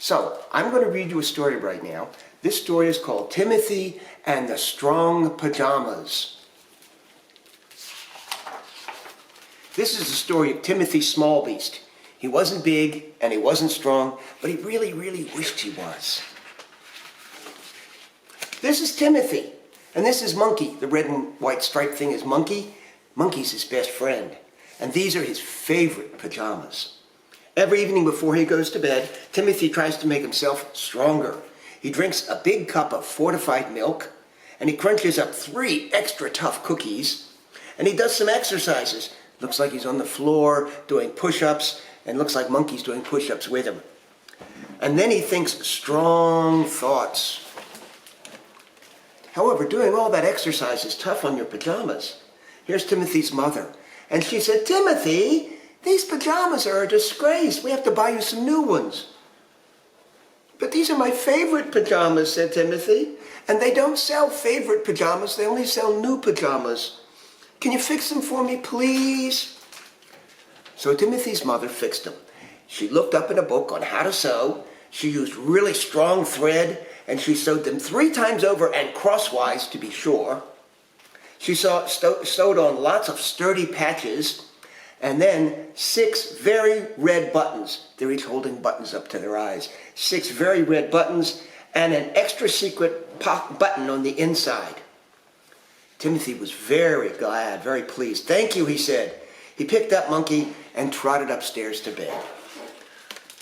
So, I'm going to read you a story right now. This story is called Timothy and the Strong Pajamas. This is the story of Timothy Smallbeast. He wasn't big and he wasn't strong, but he really, really wished he was. This is Timothy, and this is Monkey. The red and white striped thing is Monkey. Monkey's his best friend, and these are his favorite pajamas. Every evening before he goes to bed, Timothy tries to make himself stronger. He drinks a big cup of fortified milk, and he crunches up 3 extra tough cookies, and he does some exercises. Looks like he's on the floor doing push-ups, and looks like Monkey's doing push-ups with him. And then he thinks strong thoughts. However, doing all that exercise is tough on your pajamas. Here's Timothy's mother, and she said, "Timothy, these pajamas are a disgrace. We have to buy you some new ones." "But these are my favorite pajamas," said Timothy. "And they don't sell favorite pajamas, they only sell new pajamas. Can you fix them for me, please?" So Timothy's mother fixed them. She looked up in a book on how to sew. She used really strong thread, and she sewed them 3 times over and crosswise to be sure. She sewed on lots of sturdy patches, and then 6 very red buttons. They're each holding buttons up to their eyes. 6 very red buttons and an extra secret button on the inside. Timothy was very glad, very pleased. "Thank you," he said. He picked up Monkey and trotted upstairs to bed.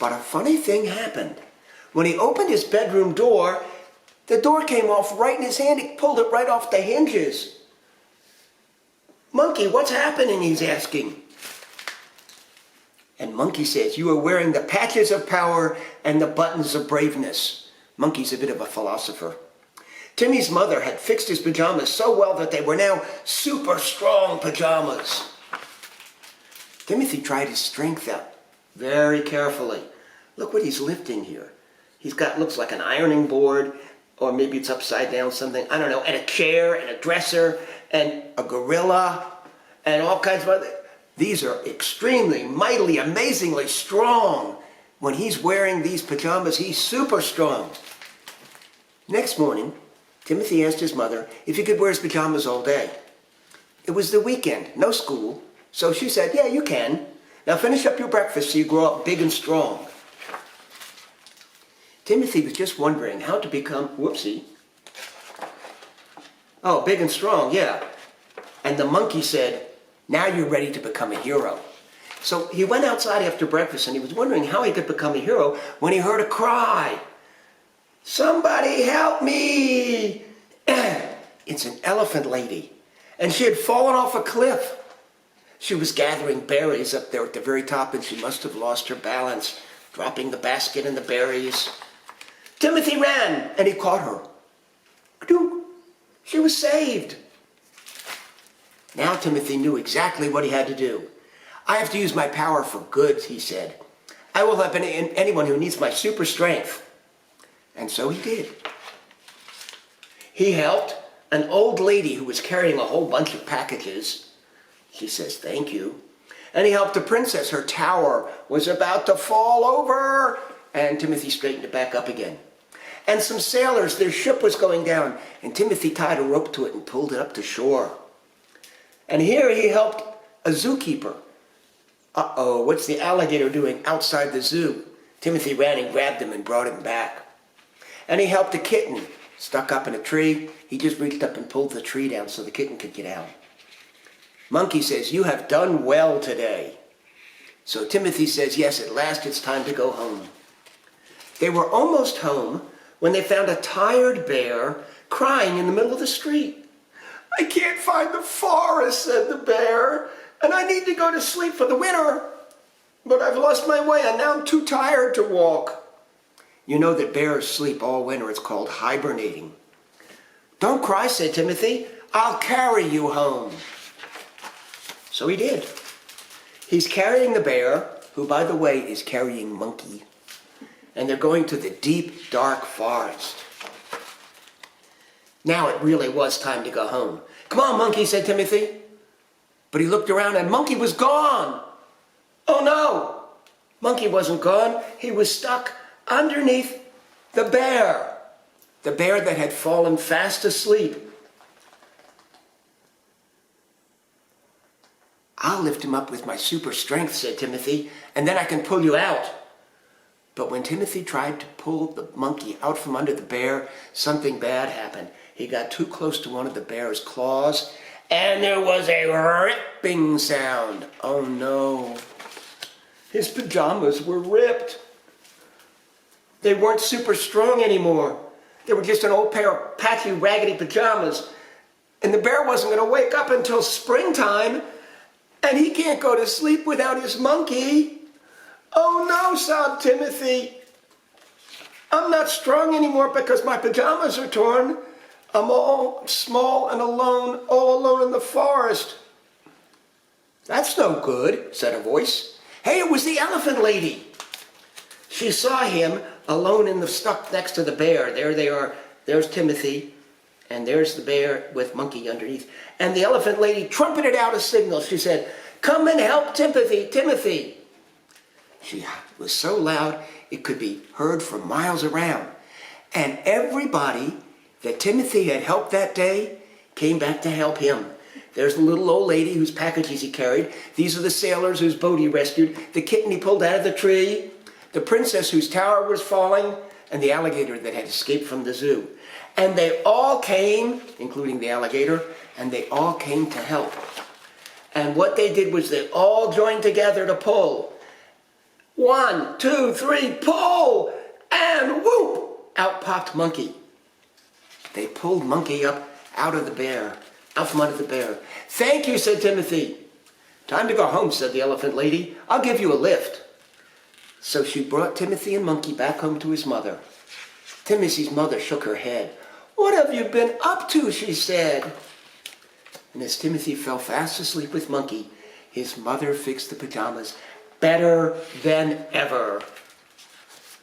But a funny thing happened. When he opened his bedroom door, the door came off right in his hand. He pulled it right off the hinges. "Monkey, what's happening?" he's asking. And Monkey says, "You are wearing the patches of power and the buttons of braveness." Monkey's a bit of a philosopher. Timmy's mother had fixed his pajamas so well that they were now super strong pajamas. Timothy tried his strength out very carefully. Look what he's lifting here. He's got, looks like an ironing board, or maybe it's upside down something, I don't know, and a chair, and a dresser, and a gorilla, and all kinds of other. These are extremely, mightily, amazingly strong. When he's wearing these pajamas, he's super strong. Next morning, Timothy asked his mother if he could wear his pajamas all day. It was the weekend, no school, so she said, "Yeah, you can. Now finish up your breakfast so you grow up big and strong." Timothy was just wondering how to become, big and strong, yeah. And the monkey said, "Now you're ready to become a hero." So he went outside after breakfast and he was wondering how he could become a hero when he heard a cry. "Somebody help me!" It's an elephant lady, and she had fallen off a cliff. She was gathering berries up there at the very top, and she must have lost her balance, dropping the basket and the berries. Timothy ran, and he caught her. Ka-dunk! She was saved. Now Timothy knew exactly what he had to do. "I have to use my power for good," he said. "I will help anyone who needs my super strength." And so he did. He helped an old lady who was carrying a whole bunch of packages. She says, "Thank you." And he helped a princess. Her tower was about to fall over. And Timothy straightened it back up again. And some sailors, their ship was going down. And Timothy tied a rope to it and pulled it up to shore. And here he helped a zookeeper. Uh-oh, what's the alligator doing outside the zoo? Timothy ran and grabbed him and brought him back. And he helped a kitten stuck up in a tree. He just reached up and pulled the tree down so the kitten could get out. Monkey says, "You have done well today." So Timothy says, "Yes, at last it's time to go home." They were almost home when they found a tired bear crying in the middle of the street. "I can't find the forest," said the bear, "and I need to go to sleep for the winter. But I've lost my way and now I'm too tired to walk." You know that bears sleep all winter. It's called hibernating. "Don't cry," said Timothy. "I'll carry you home." So he did. He's carrying the bear, who, by the way, is carrying Monkey. And they're going to the deep, dark forest. Now it really was time to go home. "Come on, Monkey," said Timothy. But he looked around and Monkey was gone. Oh no! Monkey wasn't gone. He was stuck underneath the bear that had fallen fast asleep. "I'll lift him up with my super strength," said Timothy, "and then I can pull you out." But when Timothy tried to pull the monkey out from under the bear, something bad happened. He got too close to one of the bear's claws, and there was a ripping sound. Oh no. His pajamas were ripped. They weren't super strong anymore. They were just an old pair of patchy, raggedy pajamas. And the bear wasn't going to wake up until springtime, and he can't go to sleep without his monkey. "Oh no," sobbed Timothy. "I'm not strong anymore because my pajamas are torn. I'm all small and alone, all alone in the forest." "That's no good," said a voice. Hey, it was the elephant lady. She saw him alone stuck next to the bear. There they are. There's Timothy, and there's the bear with monkey underneath. And the elephant lady trumpeted out a signal. She said, "Come and help Timothy, Timothy." She was so loud it could be heard for miles around. And everybody that Timothy had helped that day came back to help him. There's the little old lady whose packages he carried. These are the sailors whose boat he rescued. The kitten he pulled out of the tree. The princess whose tower was falling. And the alligator that had escaped from the zoo. And they all came, including the alligator, and they all came to help. And what they did was they all joined together to pull. 1, 2, 3, pull! And whoop! Out popped Monkey. They pulled Monkey up out from under the bear. "Thank you," said Timothy. "Time to go home," said the elephant lady. "I'll give you a lift." So she brought Timothy and Monkey back home to his mother. Timothy's mother shook her head. "What have you been up to?" she said. And as Timothy fell fast asleep with Monkey, his mother fixed the pajamas better than ever.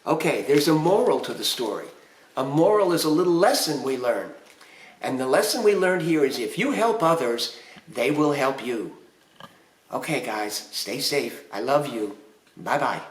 Okay, there's a moral to the story. A moral is a little lesson we learn. And the lesson we learned here is if you help others, they will help you. Okay, guys, stay safe. I love you. Bye-bye.